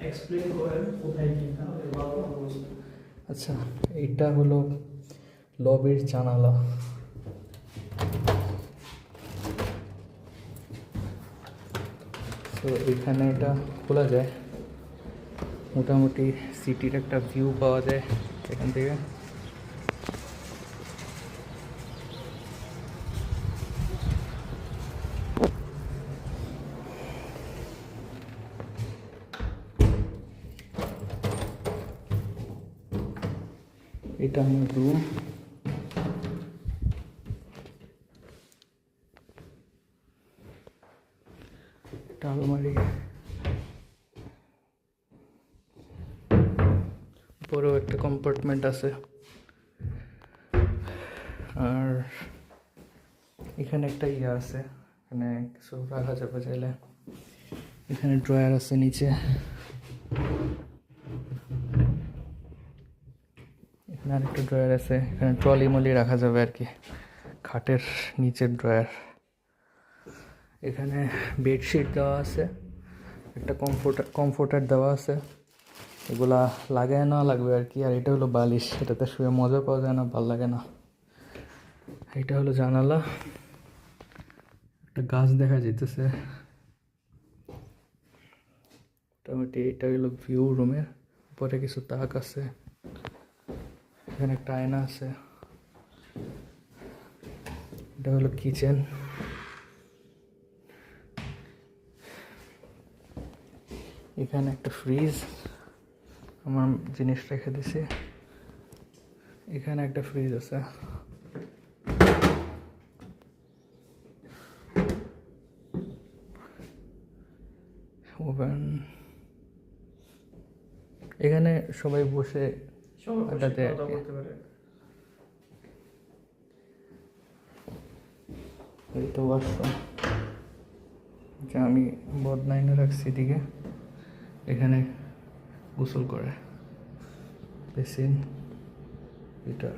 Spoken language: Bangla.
এক্সপ্লেন করেন কোথায় কি তাহলে ভালো বুঝতে। আচ্ছা, এইটা হলো লবির জানালা। তো এখানে এটা খোলা যায়, মোটামুটি সিটির একটা ভিউ পাওয়া যায় এখান থেকে। এটা আমার রুম। এটা আলমারি, উপরেও একটা কম্পার্টমেন্ট আছে। আর এখানে একটা ইয়ে আছে, এখানে কিছু রাখা যাবে চাইলে। এখানে ড্রয়ার আছে নিচে। এখানে আরেকটা ড্রয়ার আছে, এখানে ট্রলি মলি রাখা যাবে আর কি, খাটের নিচের ড্রয়ার। এখানে বেডশিট দেওয়া আছে, একটা কমফোর্টার দেওয়া আছে, এগুলা লাগায় না লাগবে আর কি। আর এটা হলো বালিশ, এটাতে শুয়ে মজা পাওয়া যায় না, ভাল লাগে না। এটা হলো জানালা, একটা গাছ দেখা যেতেছে। মোটামুটি এটা হলো ভিউ রুমের। উপরে কিছু তাক আছে, এখানে একটা আয়না আছে। এটা হলো কিচেন। এখানে একটা ফ্রিজ, আমার জিনিস রেখে দিছি। এখানে একটা ফ্রিজ আছে। ওভেন। এখানে সবাই বসে আড্ডা দেয় আর কি। এই তো ওয়াশরুম, যা আমি বদনাইনে রাখছি দিকে। এখানে গোসল করে, বেসিন, হিটার।